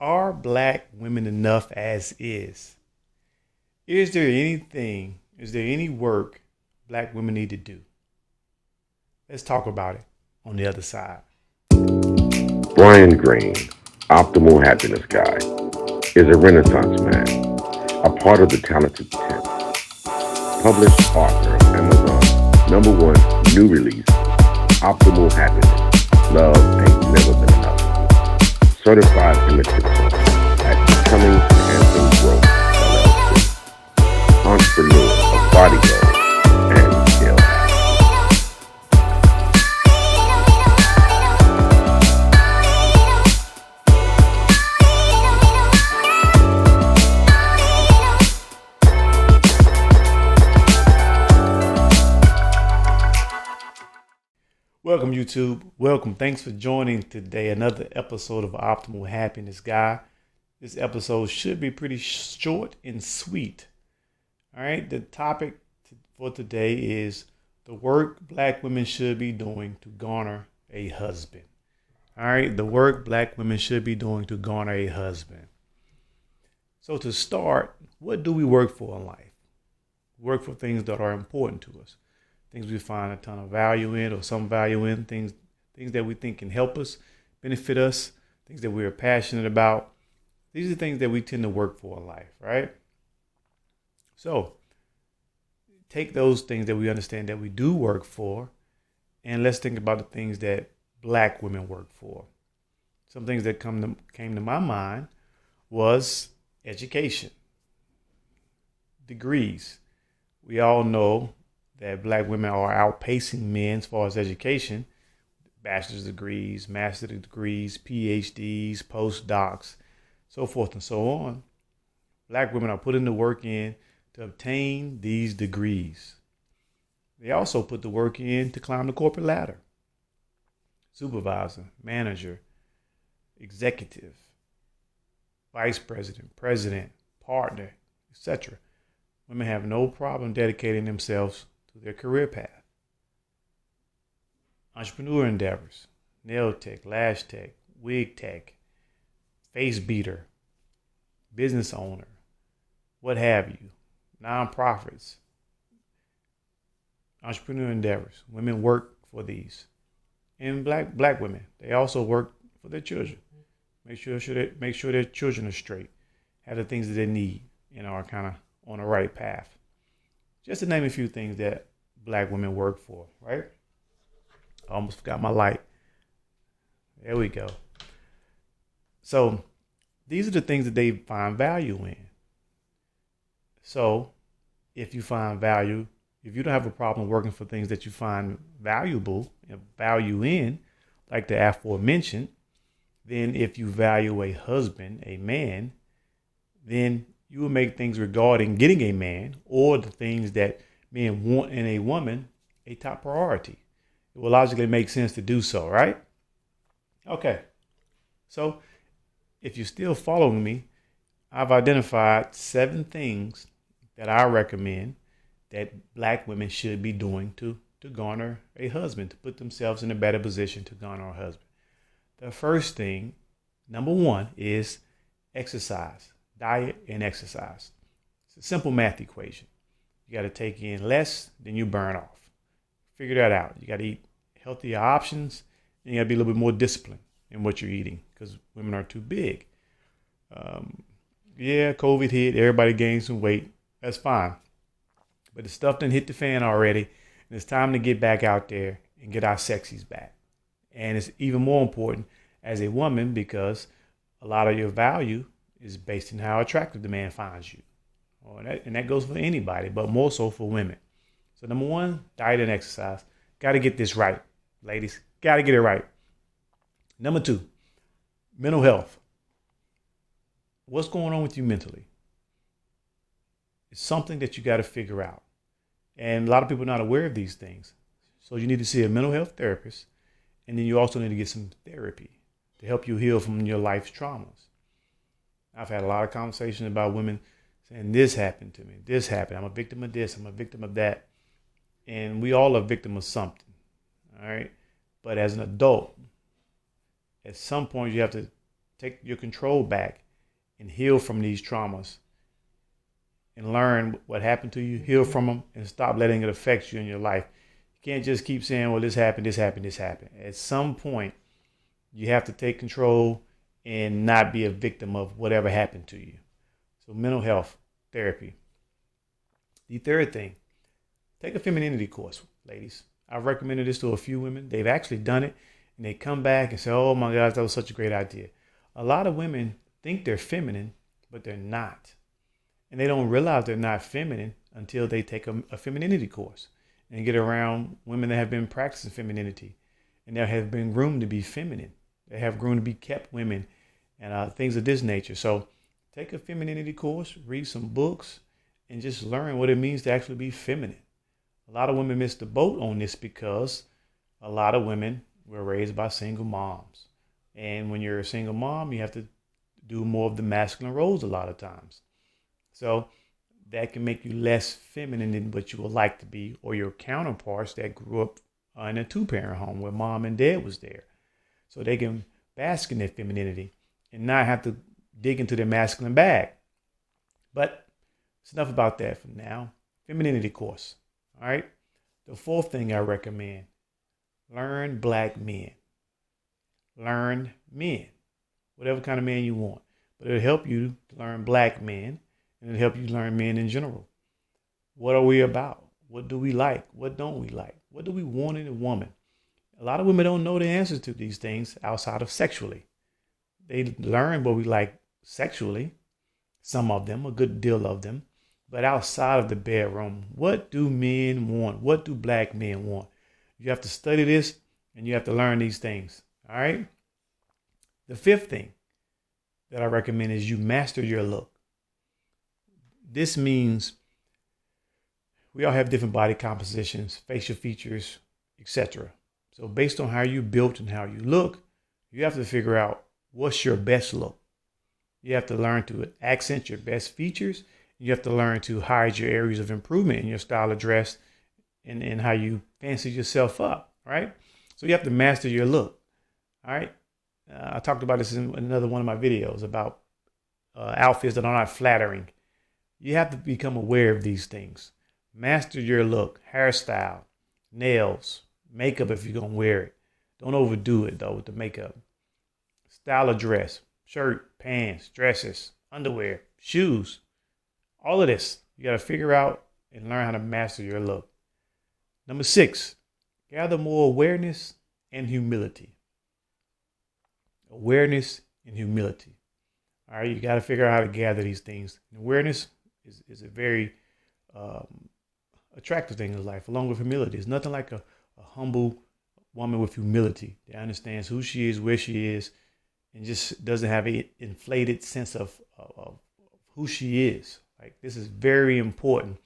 Are black women enough as is? Is there any work black women need to do? Let's talk about it on the other side. Brian Greene, Optimal Happiness Guy, is a Renaissance man, a part of the Talented 10, published author of Amazon's #1 new release, Optimal Happiness, Love Ain't Never Been Enough, certified image consultant at Becoming Enhancing Growth, LLC, entrepreneur of Body Goals and Scale Hacks. Welcome, YouTube. Welcome. Thanks for joining today. Another episode of Optimal Happiness Guy. This episode should be pretty short and sweet. All right. The topic for today is the work black women should be doing to garner a husband. All right. The work black women should be doing to garner a husband. So to start, what do we work for in life? We work for things that are important to us. Things we find a ton of value in or some value in, things that we think can help us, benefit us, things that we're passionate about. These are things that we tend to work for in life, right? So take those things that we understand that we do work for, and let's think about the things that black women work for. Some things that came to my mind was education, degrees. We all know that black women are outpacing men as far as education, bachelor's degrees, master's degrees, PhDs, postdocs, so forth and so on. Black women are putting the work in to obtain these degrees. They also put the work in to climb the corporate ladder. Supervisor, manager, executive, vice president, president, partner, etc. Women have no problem dedicating themselves to their career path. Entrepreneur endeavors, nail tech, lash tech, wig tech, face beater, business owner, what have you, nonprofits, entrepreneur endeavors. Women work for these. And black women, they also work for their children. Make sure their children are straight, have the things that they need, and are kind of on the right path. Just to name a few things that black women work for, right? I almost forgot my light. There we go. So these are the things that they find value in. So if you find value, if you don't have a problem working for things that you find valuable and value in, like the aforementioned, then if you value a husband, a man, then you will make things regarding getting a man or the things that men want in a woman a top priority. It will logically make sense to do so, right? Okay. So if you're still following me, I've identified 7 things that I recommend that black women should be doing to garner a husband, to put themselves in a better position to garner a husband. The first thing, number 1, is exercise. Diet and exercise. It's a simple math equation. You got to take in less than you burn off. Figure that out. You got to eat healthier options, and you got to be a little bit more disciplined in what you're eating because women are too big. COVID hit. Everybody gained some weight. That's fine. But the stuff done hit the fan already, and it's time to get back out there and get our sexies back. And it's even more important as a woman because a lot of your value is based on how attractive the man finds you. And that goes for anybody, but more so for women. So number 1, diet and exercise. Got to get this right, ladies. Got to get it right. Number 2, mental health. What's going on with you mentally? It's something that you got to figure out. And a lot of people are not aware of these things. So you need to see a mental health therapist. And then you also need to get some therapy to help you heal from your life's traumas. I've had a lot of conversations about women saying, this happened to me, this happened. I'm a victim of this, I'm a victim of that. And we all are a victim of something, all right? But as an adult, at some point you have to take your control back and heal from these traumas and learn what happened to you, heal from them, and stop letting it affect you in your life. You can't just keep saying, well, this happened, this happened, this happened. At some point, you have to take control and not be a victim of whatever happened to you. So mental health, therapy. The third thing, take a femininity course, ladies. I've recommended this to a few women. They've actually done it, and they come back and say, oh my gosh, that was such a great idea. A lot of women think they're feminine, but they're not. And they don't realize they're not feminine until they take a femininity course and get around women that have been practicing femininity and that have been groomed to be feminine. They have groomed to be kept women and things of this nature. So take a femininity course, read some books, and just learn what it means to actually be feminine. A lot of women miss the boat on this because a lot of women were raised by single moms. And when you're a single mom, you have to do more of the masculine roles a lot of times. So that can make you less feminine than what you would like to be, or your counterparts that grew up in a two-parent home where mom and dad was there. So they can bask in their femininity and not have to dig into their masculine bag. But it's enough about that for now. Femininity course. All right. The fourth thing I recommend, learn black men. Learn men. Whatever kind of man you want. But it'll help you to learn black men, and it'll help you learn men in general. What are we about? What do we like? What don't we like? What do we want in a woman? A lot of women don't know the answers to these things outside of sexually. They learn what we like sexually, some of them, a good deal of them. But outside of the bedroom, what do men want? What do black men want? You have to study this and you have to learn these things. All right. The fifth thing that I recommend is you master your look. This means we all have different body compositions, facial features, etc. So based on how you built and how you look, you have to figure out what's your best look. You have to learn to accent your best features. You have to learn to hide your areas of improvement in your style of dress and how you fancy yourself up, right? So you have to master your look, all right? I talked about this in another one of my videos about outfits that are not flattering. You have to become aware of these things. Master your look, hairstyle, nails, makeup if you're going to wear it. Don't overdo it, though, with the makeup. Style of dress, shirt, pants, dresses, underwear, shoes. All of this, you got to figure out and learn how to master your look. Number 6, gather more awareness and humility. Awareness and humility. All right, you got to figure out how to gather these things. And awareness is a very attractive thing in life, along with humility. It's nothing like a humble woman with humility that understands who she is, where she is, and just doesn't have an inflated sense of who she is. Like, this is very important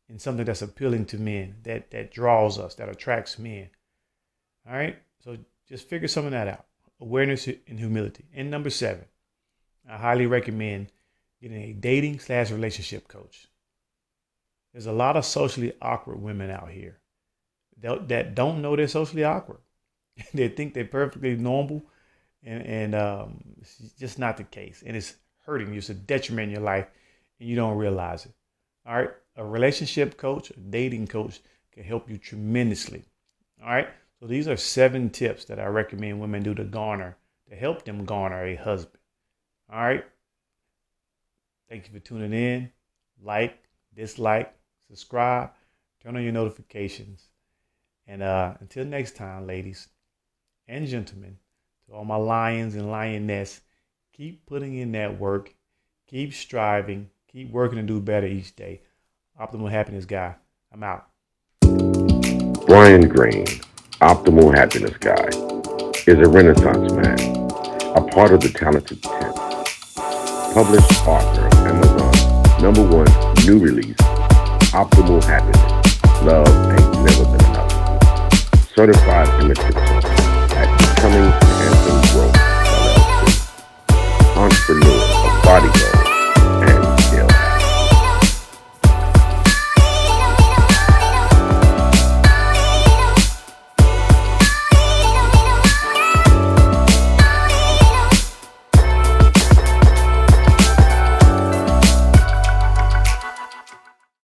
and something that's appealing to men, that draws us, that attracts men. All right. So just figure some of that out. Awareness and humility. And number 7, I highly recommend getting a dating/relationship coach. There's a lot of socially awkward women out here that don't know they're socially awkward. They think they're perfectly normal, and it's just not the case. And it's hurting you. It's a detriment in your life, and you don't realize it. All right. A relationship coach, a dating coach can help you tremendously. All right. So these are 7 tips that I recommend women do to help them garner a husband. All right. Thank you for tuning in. Like, dislike, subscribe, turn on your notifications. And until next time, ladies and gentlemen, to all my lions and lioness, keep putting in that work, keep striving, keep working to do better each day. Optimal Happiness Guy. I'm out. Brian Green, Optimal Happiness Guy, is a Renaissance man, a part of the Talented 10, published author of Amazon's #1 new release, Optimal Happiness, Love Ain't Never Been Enough, certified image consultant at Becoming Handsome